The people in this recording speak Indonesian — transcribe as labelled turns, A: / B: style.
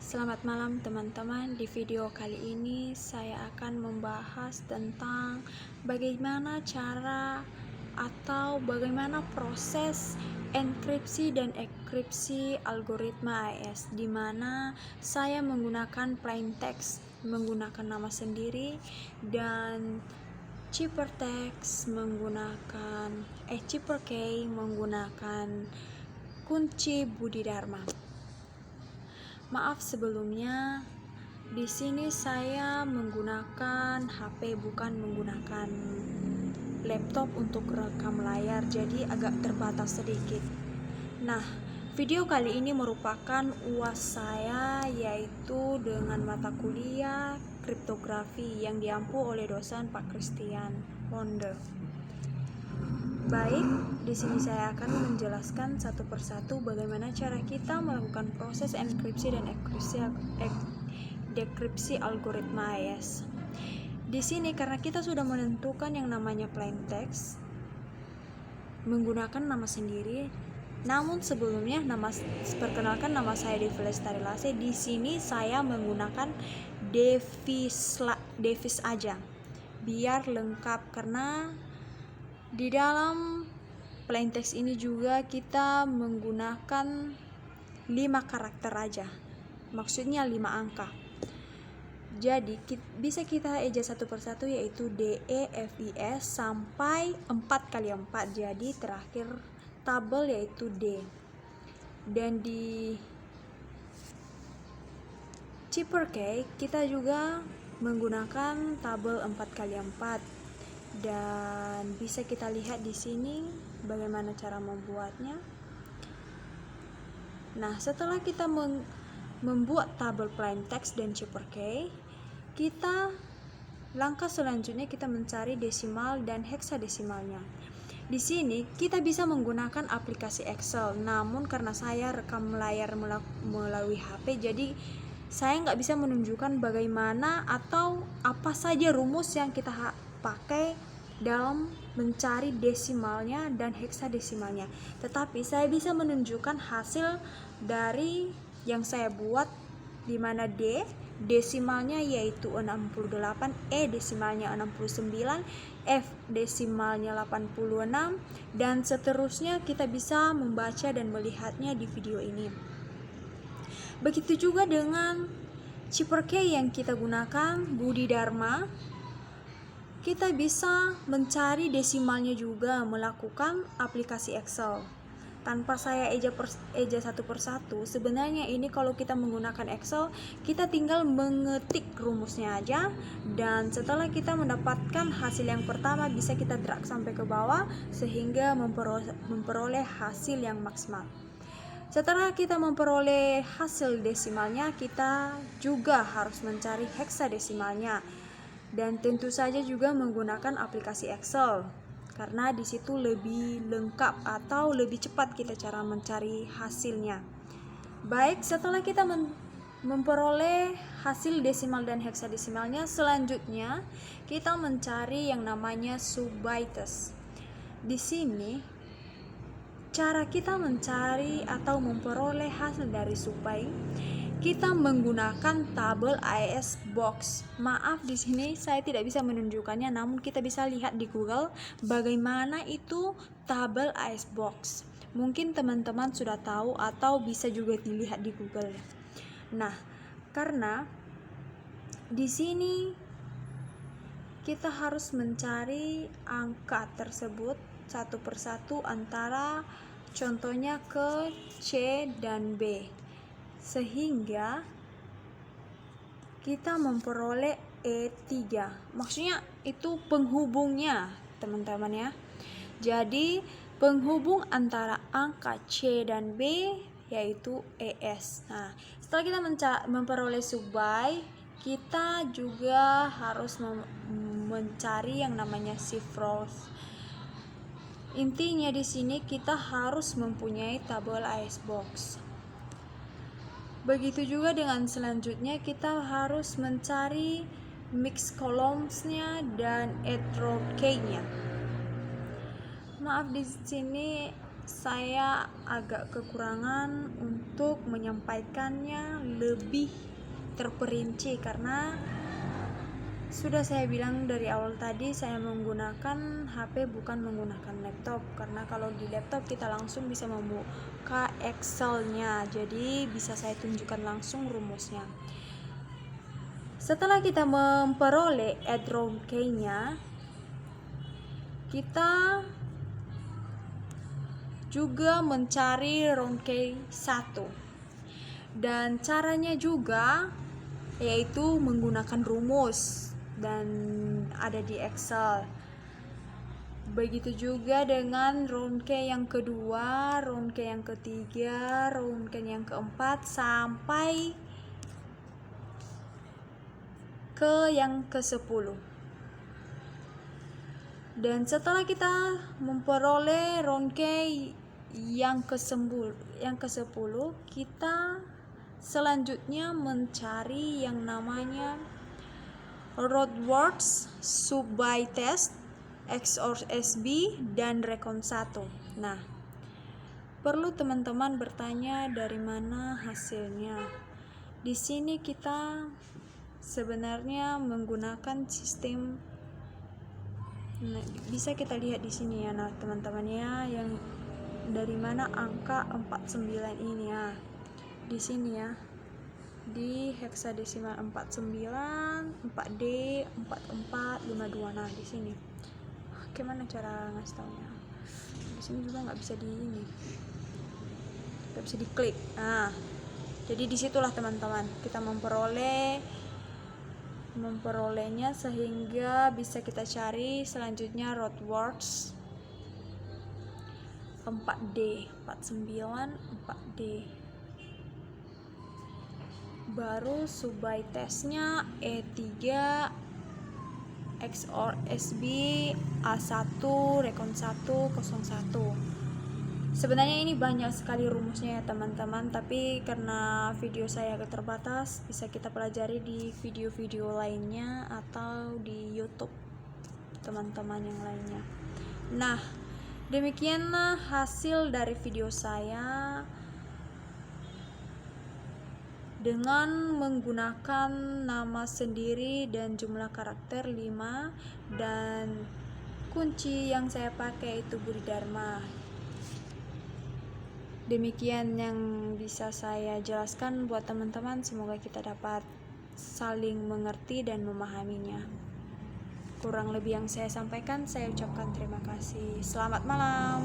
A: Selamat malam teman-teman. Di video kali ini saya akan membahas tentang bagaimana cara atau bagaimana proses enkripsi dan enkripsi algoritma AES, di mana saya menggunakan plain text menggunakan nama sendiri dan ciphertext menggunakan cipherkey menggunakan kunci Budi Dharma. Maaf sebelumnya, di sini saya menggunakan HP, bukan menggunakan laptop untuk rekam layar, jadi agak terbatas sedikit. Nah, video kali ini merupakan UAS saya, yaitu dengan mata kuliah kriptografi yang diampu oleh dosen Pak Christian Wonder. Baik, di sini saya akan menjelaskan satu persatu bagaimana cara kita melakukan proses enkripsi dan dekripsi algoritma AES. Di sini karena kita sudah menentukan yang namanya plain text menggunakan nama sendiri. Namun sebelumnya perkenalkan, nama saya Devi Lestari Lase. Di sini saya menggunakan Devis aja biar lengkap, karena di dalam plain text ini juga kita menggunakan 5 karakter aja, maksudnya 5 angka. Jadi bisa kita eja satu persatu, yaitu DEFIS sampai 4x4, jadi terakhir tabel yaitu D. Dan di cipherkey kita juga menggunakan tabel 4x4. Dan bisa kita lihat di sini bagaimana cara membuatnya. Nah, setelah kita membuat tabel plain text dan cipherkey, langkah selanjutnya kita mencari desimal dan heksadesimalnya. Di sini kita bisa menggunakan aplikasi Excel, namun karena saya rekam layar melalui HP, jadi saya nggak bisa menunjukkan bagaimana atau apa saja rumus yang kita pakai dalam mencari desimalnya dan heksadesimalnya. Tetapi saya bisa menunjukkan hasil dari yang saya buat, di mana D desimalnya yaitu 68, E desimalnya 69, F desimalnya 86, dan seterusnya kita bisa membaca dan melihatnya di video ini. Begitu juga dengan cipherkey yang kita gunakan, Budi Dharma. Kita bisa mencari desimalnya juga melakukan aplikasi Excel. Tanpa saya eja satu persatu, sebenarnya ini kalau kita menggunakan Excel, kita tinggal mengetik rumusnya aja, dan setelah kita mendapatkan hasil yang pertama, bisa kita drag sampai ke bawah sehingga memperoleh hasil yang maksimal. Setelah kita memperoleh hasil desimalnya, kita juga harus mencari heksadesimalnya. Dan tentu saja juga menggunakan aplikasi Excel, karena di situ lebih lengkap atau lebih cepat kita cara mencari hasilnya. Baik, setelah kita memperoleh hasil desimal dan heksadesimalnya, selanjutnya kita mencari yang namanya subbaites. Di sini cara kita mencari atau memperoleh hasil dari subai, kita menggunakan tabel AES box. Maaf, di sini saya tidak bisa menunjukkannya, namun kita bisa lihat di Google bagaimana itu tabel AES box. Mungkin teman-teman sudah tahu atau bisa juga dilihat di Google. Nah, karena di sini kita harus mencari angka tersebut satu persatu antara contohnya ke C dan B, sehingga kita memperoleh E3. Maksudnya itu penghubungnya, teman-teman ya. Jadi penghubung antara angka C dan B yaitu ES. Nah, setelah kita memperoleh subbai, kita juga harus mencari yang namanya ciphertext. Intinya di sini kita harus mempunyai tabel AES box. Begitu juga dengan selanjutnya, kita harus mencari mix columns-nya dan row key-nya. Maaf, di sini saya agak kekurangan untuk untuk menyampaikannya lebih terperinci, karena sudah saya bilang dari awal tadi, saya menggunakan HP bukan menggunakan laptop, karena kalau di laptop kita langsung bisa membuka Excel-nya, jadi bisa saya tunjukkan langsung rumusnya. Setelah kita memperoleh add round key-nya, kita juga mencari round key 1, dan caranya juga yaitu menggunakan rumus dan ada di Excel. Begitu juga dengan round key yang kedua, round key yang ketiga, round key yang keempat, sampai ke yang ke-10. Dan setelah kita memperoleh round key yang ke-10, kita selanjutnya mencari yang namanya root words, sub by test, XOR SB, dan recon 1. Nah, perlu teman-teman bertanya dari mana hasilnya. Di sini kita sebenarnya menggunakan sistem, bisa kita lihat di sini ya, nah teman-teman ya, yang dari mana angka 49 ini ya. Di sini ya, di heksadesimal 49, 4D, 4452. Nah, di sini. Gimana cara ngasih taunya? Di sini juga nggak bisa nggak bisa diklik. Nah, jadi disitulah teman-teman kita memperolehnya, sehingga bisa kita cari selanjutnya root words 4D, 49, 4D. Baru sub by testnya E3, XOR SB, A1, recon 1, 01. Sebenarnya ini banyak sekali rumusnya ya teman-teman, tapi karena video saya agak terbatas, bisa kita pelajari di video-video lainnya atau di YouTube teman-teman yang lainnya. Nah, demikianlah hasil dari video saya dengan menggunakan nama sendiri dan jumlah karakter 5, dan kunci yang saya pakai itu Budi Dharma. Demikian yang bisa saya jelaskan buat teman-teman, semoga kita dapat saling mengerti dan memahaminya. Kurang lebih yang saya sampaikan, saya ucapkan terima kasih. Selamat malam.